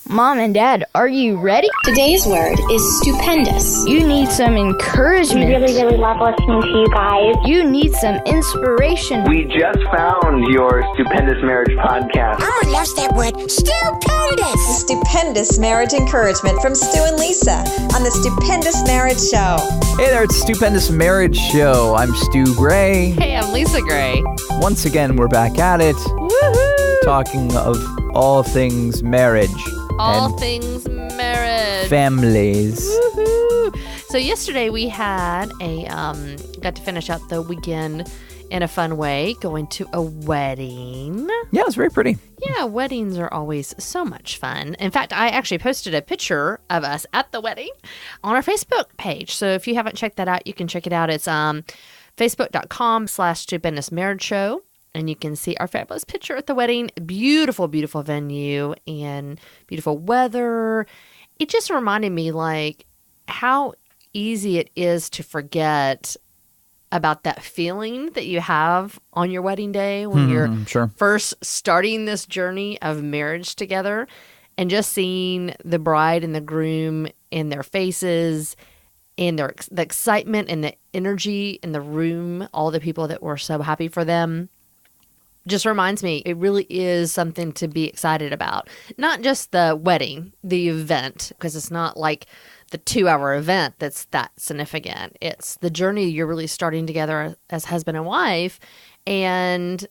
Mom and Dad, are you ready? Today's word is stupendous. You need some encouragement. We really love listening to you guys. You need some inspiration. We just found your Stupendous Marriage podcast. Elmo loves that word, stupendous. Stupendous marriage encouragement from Stu and Lisa on the Stupendous Marriage Show. Hey there, it's Stupendous Marriage Show. I'm Stu Gray. Hey, I'm Lisa Gray. Once again, we're back at it. Woohoo! Talking of all things marriage. All things marriage. Families. Woohoo! So yesterday we had got to finish out the weekend in a fun way, going to a wedding. Yeah, it was very pretty. Yeah, weddings are always so much fun. In fact, I actually posted a picture of us at the wedding on our Facebook page. So if you haven't checked that out, you can check it out. It's facebook.com/Stupendous Marriage Show. And you can see our fabulous picture at the wedding. Beautiful, beautiful venue and beautiful weather. It just reminded me like how easy it is to forget about that feeling that you have on your wedding day when you're first starting this journey of marriage together, and just seeing the bride and the groom in their faces and the excitement and the energy in the room, all the people that were so happy for them. Just reminds me, it really is something to be excited about. Not just the wedding, the event, because it's not like the 2-hour event that's that significant. It's the journey you're really starting together as husband and wife. And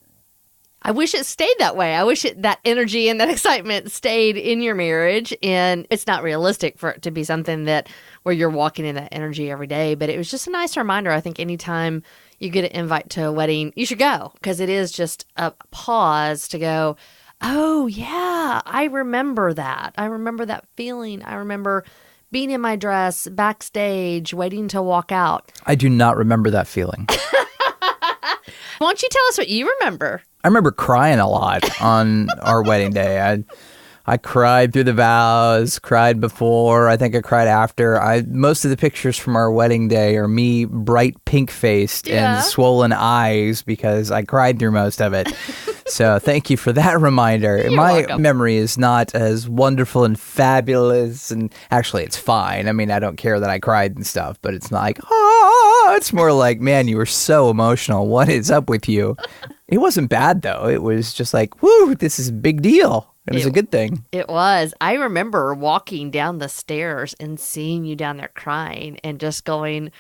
I wish it stayed that way. I wish that energy and that excitement stayed in your marriage. And it's not realistic for it to be something that where you're walking in that energy every day. But it was just a nice reminder. I think anytime you get an invite to a wedding, you should go, because it is just a pause to go, oh, yeah, I remember that. I remember that feeling. I remember being in my dress backstage, waiting to walk out. I do not remember that feeling. Why don't you tell us what you remember? I remember crying a lot on our wedding day. I cried through the vows, cried before, I think I cried after. Most of the pictures from our wedding day are me bright pink-faced and swollen eyes because I cried through most of it. So thank you for that reminder. My welcome. memory is not as wonderful and fabulous, and actually it's fine. I mean, I don't care that I cried and stuff, but it's not like, it's more like, man, you were so emotional. What is up with you? It wasn't bad, though. It was just like, whoo, this is a big deal. It was a good thing. It was. I remember walking down the stairs and seeing you down there crying and just going,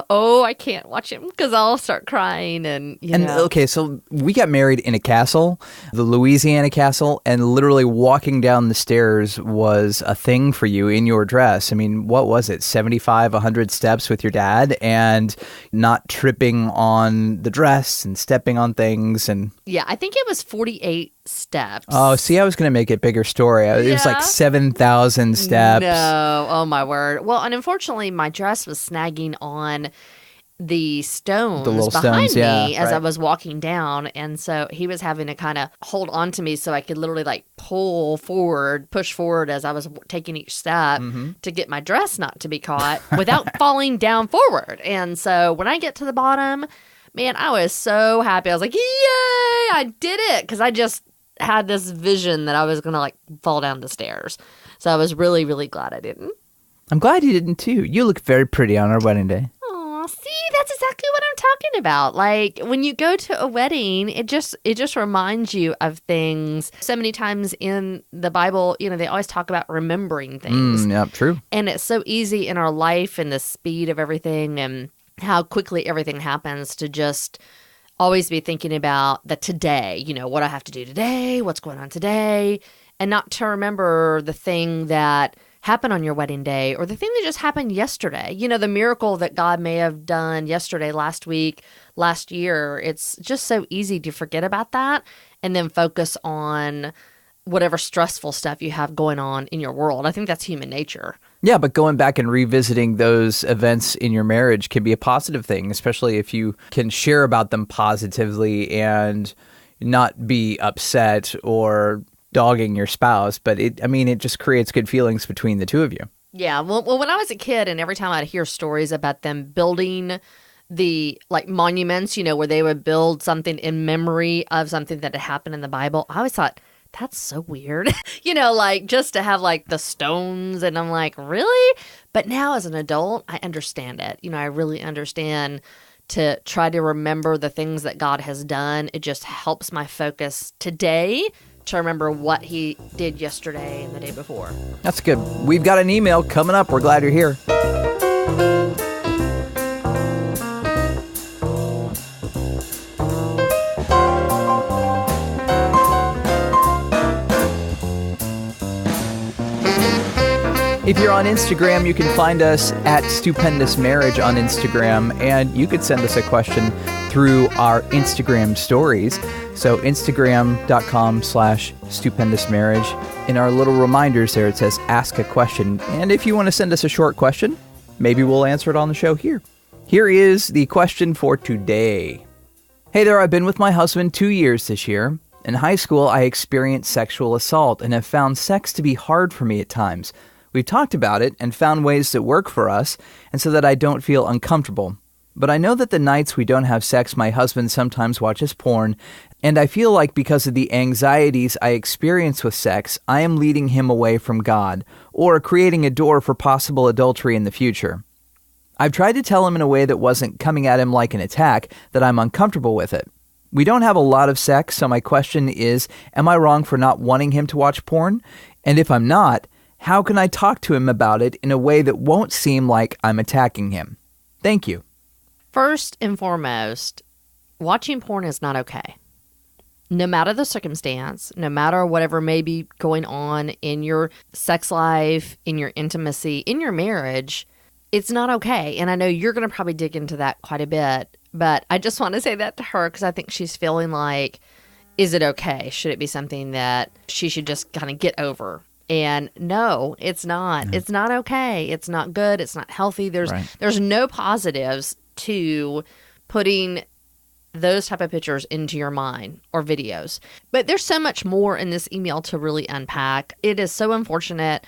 oh, I can't watch him because I'll start crying. And okay, so we got married in a castle, the Louisiana castle, and literally walking down the stairs was a thing for you in your dress. I mean, what was it, 75, 100 steps with your dad, and not tripping on the dress and stepping on things. And yeah, I think it was 48 steps. Oh, see, I was going to make it bigger story. It was like 7,000 steps. No, oh my word. Well, and unfortunately, my dress was snagging on the stones behind me as I was walking down. And so he was having to kind of hold on to me so I could literally like push forward as I was taking each step to get my dress not to be caught without falling down forward. And so when I get to the bottom, man, I was so happy. I was like, yay, I did it. Because I just had this vision that I was going to like fall down the stairs. So I was really, really glad I didn't. I'm glad you didn't too. You look very pretty on our wedding day. Oh, see, that's exactly what I'm talking about. Like when you go to a wedding, it just reminds you of things. So many times in the Bible, they always talk about remembering things. Yeah, true. And it's so easy in our life and the speed of everything and how quickly everything happens to just always be thinking about the today, what I have to do today, what's going on today, and not to remember the thing that happened on your wedding day or the thing that just happened yesterday. The miracle that God may have done yesterday, last week, last year. It's just so easy to forget about that and then focus on whatever stressful stuff you have going on in your world. I think that's human nature. Yeah, but going back and revisiting those events in your marriage can be a positive thing, especially if you can share about them positively and not be upset or dogging your spouse. But it just creates good feelings between the two of you. Yeah. Well, when I was a kid and every time I'd hear stories about them building the monuments, where they would build something in memory of something that had happened in the Bible, I always thought, that's so weird. Like just to have like the stones. And I'm like, really? But now as an adult, I understand it. I really understand to try to remember the things that God has done. It just helps my focus today to remember what he did yesterday and the day before. That's good. We've got an email coming up. We're glad you're here. If you're on Instagram, you can find us at Stupendous Marriage on Instagram, and you could send us a question through our Instagram stories. So Instagram.com/Stupendous Marriage. In our little reminders there, it says ask a question. And if you want to send us a short question, maybe we'll answer it on the show here. Here is the question for today. Hey there, I've been with my husband 2 years this year. In high school, I experienced sexual assault and have found sex to be hard for me at times. We've talked about it and found ways that work for us, and so that I don't feel uncomfortable. But I know that the nights we don't have sex, my husband sometimes watches porn, and I feel like because of the anxieties I experience with sex, I am leading him away from God, or creating a door for possible adultery in the future. I've tried to tell him in a way that wasn't coming at him like an attack, that I'm uncomfortable with it. We don't have a lot of sex, so my question is, am I wrong for not wanting him to watch porn? And if I'm not, how can I talk to him about it in a way that won't seem like I'm attacking him? Thank you. First and foremost, watching porn is not okay. No matter the circumstance, no matter whatever may be going on in your sex life, in your intimacy, in your marriage, it's not okay. And I know you're going to probably dig into that quite a bit, but I just want to say that to her because I think she's feeling like, is it okay? Should it be something that she should just kind of get over? And no, it's not. It's not okay. It's not good. It's not healthy. There's no positives to putting those type of pictures into your mind or videos. But there's so much more in this email to really unpack. It is so unfortunate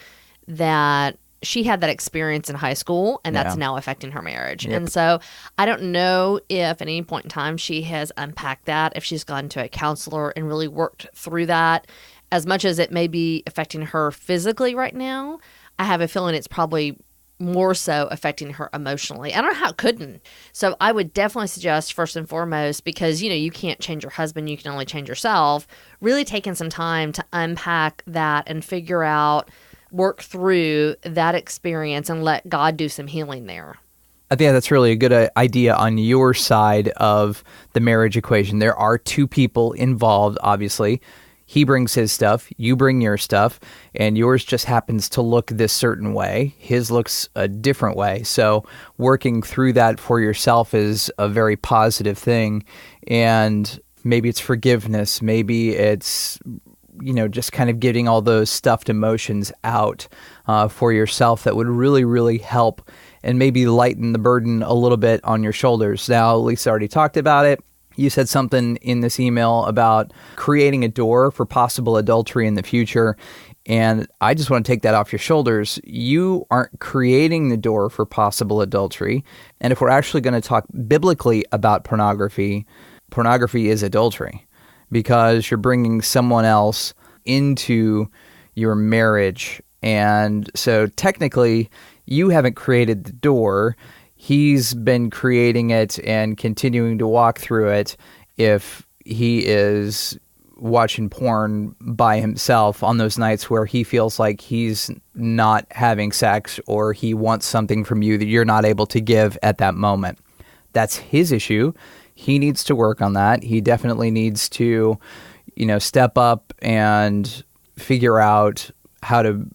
that she had that experience in high school and that's now affecting her marriage. Yep. And so I don't know if at any point in time she has unpacked that, if she's gone to a counselor and really worked through that. As much as it may be affecting her physically right now, I have a feeling it's probably more so affecting her emotionally. I don't know how it couldn't. So I would definitely suggest, first and foremost, because, you can't change your husband, you can only change yourself, really taking some time to unpack that and figure out, work through that experience and let God do some healing there. I think that's really a good idea on your side of the marriage equation. There are two people involved, obviously. He brings his stuff, you bring your stuff, and yours just happens to look this certain way. His looks a different way. So working through that for yourself is a very positive thing. And maybe it's forgiveness. Maybe it's, just kind of getting all those stuffed emotions out for yourself that would really, really help and maybe lighten the burden a little bit on your shoulders. Now, Lisa already talked about it. You said something in this email about creating a door for possible adultery in the future, and I just want to take that off your shoulders. You aren't creating the door for possible adultery, and if we're actually going to talk biblically about pornography, pornography is adultery because you're bringing someone else into your marriage, and so technically you haven't created the door. He's been creating it and continuing to walk through it if he is watching porn by himself on those nights where he feels like he's not having sex or he wants something from you that you're not able to give at that moment. That's his issue. He needs to work on that. He definitely needs to, step up and figure out how to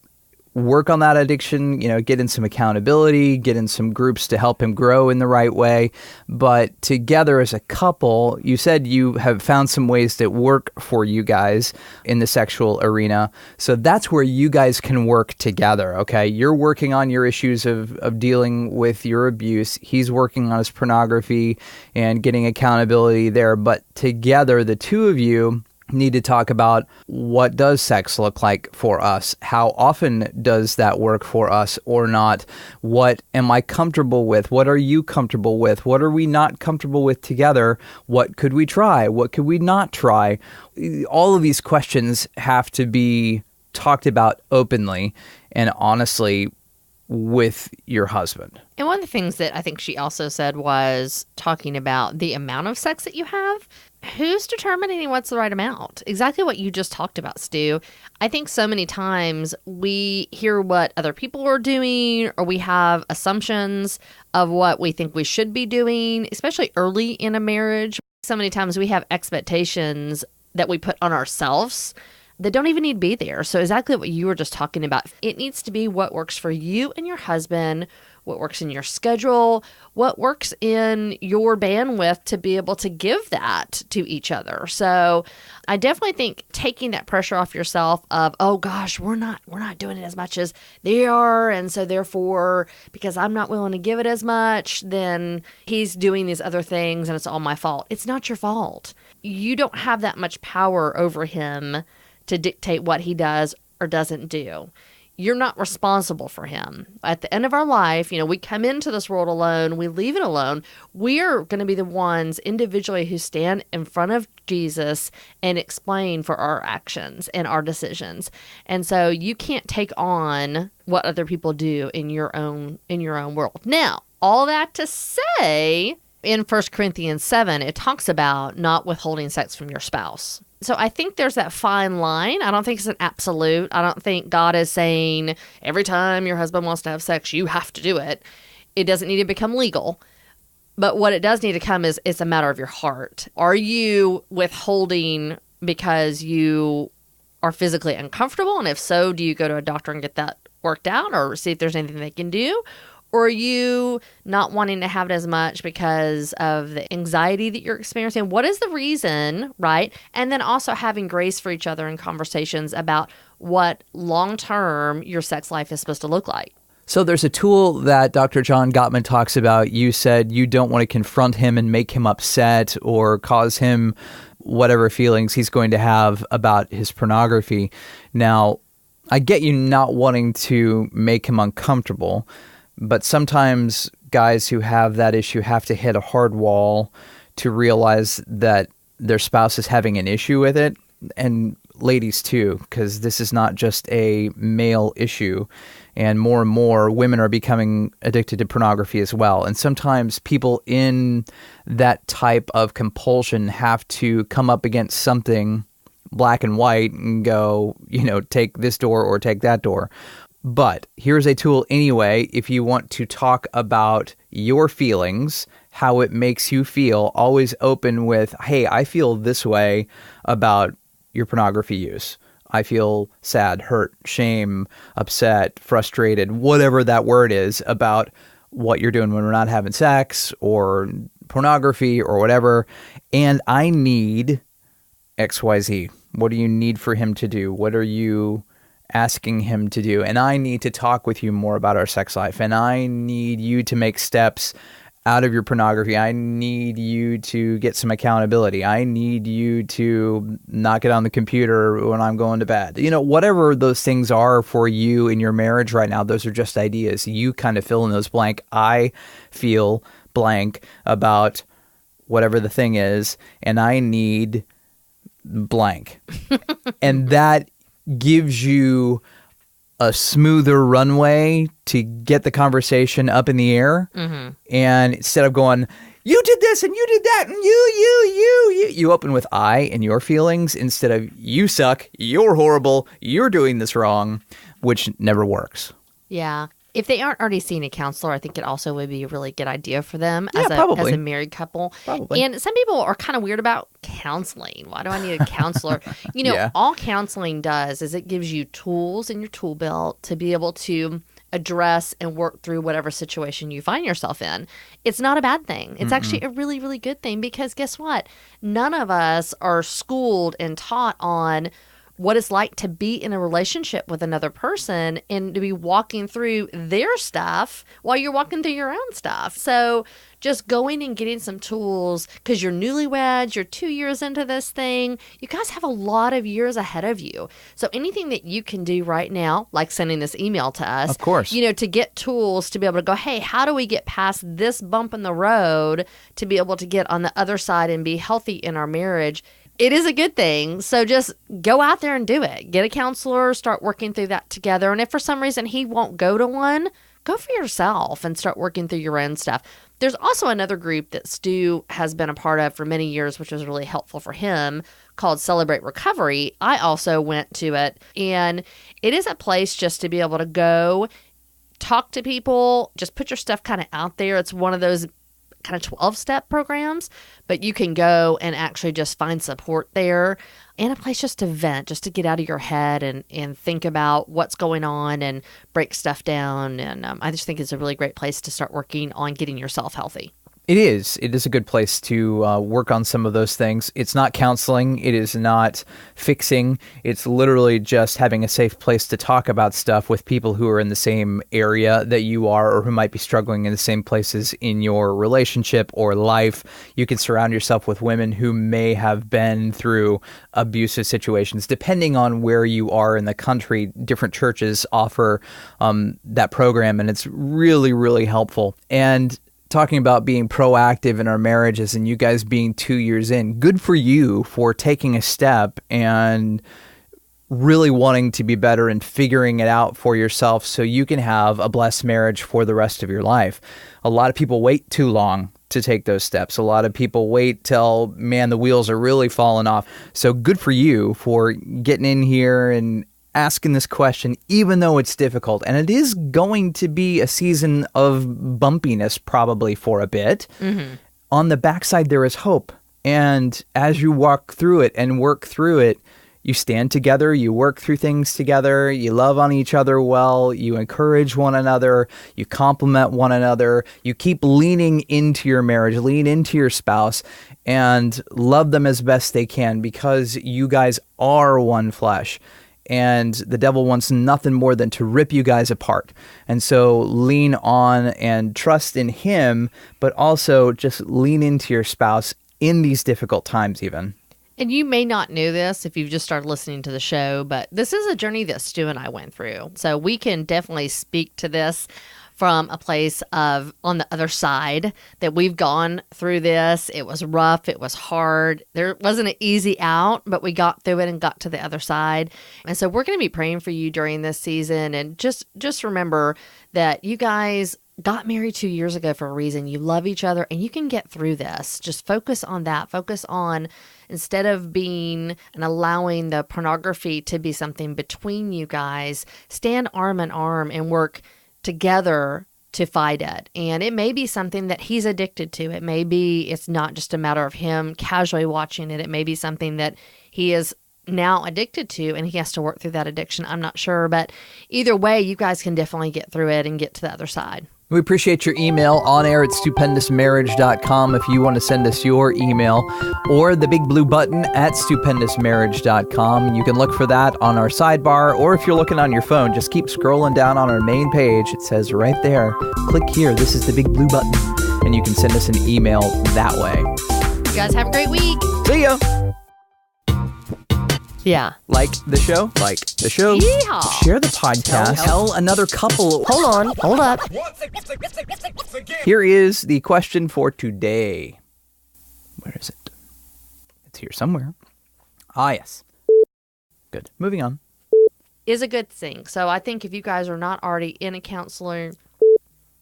work on that addiction, get in some accountability, get in some groups to help him grow in the right way. But together as a couple, you said you have found some ways that work for you guys in the sexual arena. So that's where you guys can work together, okay? You're working on your issues of dealing with your abuse. He's working on his pornography and getting accountability there. But together, the two of you need to talk about what does sex look like for us? How often does that work for us or not? What am I comfortable with? What are you comfortable with? What are we not comfortable with together? What could we try? What could we not try? All of these questions have to be talked about openly and honestly with your husband. And one of the things that I think she also said was talking about the amount of sex that you have. Who's determining what's the right amount? Exactly what you just talked about, Stu. I think so many times we hear what other people are doing, or we have assumptions of what we think we should be doing, especially early in a marriage. So many times we have expectations that we put on ourselves that don't even need to be there. So exactly what you were just talking about. It needs to be what works for you and your husband, what works in your schedule, what works in your bandwidth to be able to give that to each other. So I definitely think taking that pressure off yourself of, oh gosh, we're not doing it as much as they are, and so therefore, because I'm not willing to give it as much, then he's doing these other things and it's all my fault. It's not your fault. You don't have that much power over him to dictate what he does or doesn't do. You're not responsible for him. At the end of our life, we come into this world alone, we leave it alone. We're going to be the ones individually who stand in front of Jesus and explain for our actions and our decisions. And so you can't take on what other people do in your own world. Now, all that to say, in 1 Corinthians 7, it talks about not withholding sex from your spouse. So I think there's that fine line. I don't think it's an absolute. I don't think God is saying every time your husband wants to have sex, you have to do it. It doesn't need to become legal. But what it does need to come is it's a matter of your heart. Are you withholding because you are physically uncomfortable? And if so, do you go to a doctor and get that worked out or see if there's anything they can do? Or are you not wanting to have it as much because of the anxiety that you're experiencing? What is the reason, right? And then also having grace for each other in conversations about what long-term your sex life is supposed to look like. So there's a tool that Dr. John Gottman talks about. You said you don't want to confront him and make him upset or cause him whatever feelings he's going to have about his pornography. Now, I get you not wanting to make him uncomfortable, but sometimes guys who have that issue have to hit a hard wall to realize that their spouse is having an issue with it. And ladies too, because this is not just a male issue. And more women are becoming addicted to pornography as well. And sometimes people in that type of compulsion have to come up against something black and white and go, take this door or take that door. But here's a tool anyway, if you want to talk about your feelings, how it makes you feel, always open with, hey, I feel this way about your pornography use. I feel sad, hurt, shame, upset, frustrated, whatever that word is about what you're doing when we're not having sex or pornography or whatever. And I need XYZ. What do you need for him to do? What are you asking him to do? And I need to talk with you more about our sex life. And I need you to make steps out of your pornography. I need you to get some accountability. I need you to not get on the computer when I'm going to bed. Whatever those things are for you in your marriage right now, those are just ideas. You kind of fill in those blank. I feel blank about whatever the thing is, and I need blank. And that gives you a smoother runway to get the conversation up in the air. Mm-hmm. And instead of going, you did this and you did that and you open with I and your feelings instead of you suck, you're horrible, you're doing this wrong, which never works. Yeah. If they aren't already seeing a counselor, I think it also would be a really good idea for them as a married couple. Probably. And some people are kind of weird about counseling. Why do I need a counselor? All counseling does is it gives you tools in your tool belt to be able to address and work through whatever situation you find yourself in. It's not a bad thing. It's actually a really, really good thing because guess what? None of us are schooled and taught on what it's like to be in a relationship with another person and to be walking through their stuff while you're walking through your own stuff. So just going and getting some tools, because you're newlyweds, you're 2 years into this thing, you guys have a lot of years ahead of you. So anything that you can do right now, like sending this email to us, Of course. to get tools to be able to go, hey, how do we get past this bump in the road to be able to get on the other side and be healthy in our marriage? It is a good thing. So just go out there and do it. Get a counselor, start working through that together. And if for some reason he won't go to one, go for yourself and start working through your own stuff. There's also another group that Stu has been a part of for many years, which was really helpful for him, called Celebrate Recovery. I also went to it, and it is a place just to be able to go talk to people, just put your stuff kind of out there. It's one of those kind of 12-step programs, but you can go and actually just find support there, and a place just to vent, just to get out of your head and think about what's going on and break stuff down. And I just think it's a really great place to start working on getting yourself healthy. It is. It is a good place to work on some of those things. It's not counseling. It is not fixing. It's literally just having a safe place to talk about stuff with people who are in the same area that you are, or who might be struggling in the same places in your relationship or life. You can surround yourself with women who may have been through abusive situations. Depending on where you are in the country, different churches offer that program, and it's really, really helpful. And talking about being proactive in our marriages and you guys being 2 years in, good for you for taking a step and really wanting to be better and figuring it out for yourself so you can have a blessed marriage for the rest of your life. A lot of people wait too long to take those steps. A lot of people wait till, man, the wheels are really falling off. So good for you for getting in here and asking this question, even though it's difficult. And it is going to be a season of bumpiness probably for a bit. Mm-hmm. On the backside, there is hope. And as you walk through it and work through it, you stand together, you work through things together, you love on each other well, you encourage one another, you compliment one another, you keep leaning into your marriage, lean into your spouse, and love them as best they can, because you guys are one flesh. And the devil wants nothing more than to rip you guys apart. And so lean on and trust in him, but also just lean into your spouse in these difficult times even. And you may not know this if you've just started listening to the show, but this is a journey that Stu and I went through. So we can definitely speak to this from a place of on the other side, that we've gone through this. It was rough. It was hard. There wasn't an easy out, but we got through it and got to the other side. And so we're going to be praying for you during this season. And just remember that you guys got married 2 years ago for a reason. You love each other and you can get through this. Just focus on that. Focus on, instead of being and allowing the pornography to be something between you guys, stand arm in arm and work together to fight it. And it may be something that he's addicted to. It may be, it's not just a matter of him casually watching it. It may be something that he is now addicted to and he has to work through that addiction. I'm not sure. But either way, you guys can definitely get through it and get to the other side. We appreciate your email on air at stupendousmarriage.com if you want to send us your email, or the big blue button at stupendousmarriage.com. You can look for that on our sidebar, or if you're looking on your phone, just keep scrolling down on our main page. It says right there, click here. This is the big blue button, and you can send us an email that way. You guys have a great week. See ya. Yeah. Like the show? Like the show. Yeehaw. Share the podcast. Tell another couple. Hold on. Hold up. Here is the question for today. Where is it? It's here somewhere. Ah, yes. Good. Moving on. Is a good thing. So I think if you guys are not already in a counselor,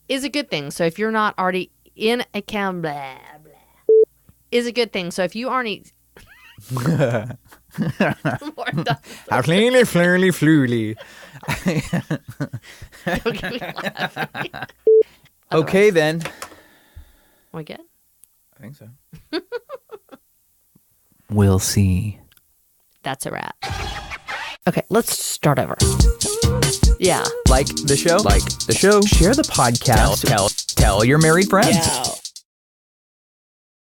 is a good thing. So if you're not already in a blah, blah, is a good thing. So if you aren't... Flurly, flurly, flurly. Okay, then. We good? I think so. We'll see. That's a wrap. Okay, let's start over. Yeah. Like the show? Like the show. Share the podcast. Tell your married friends. Yeah.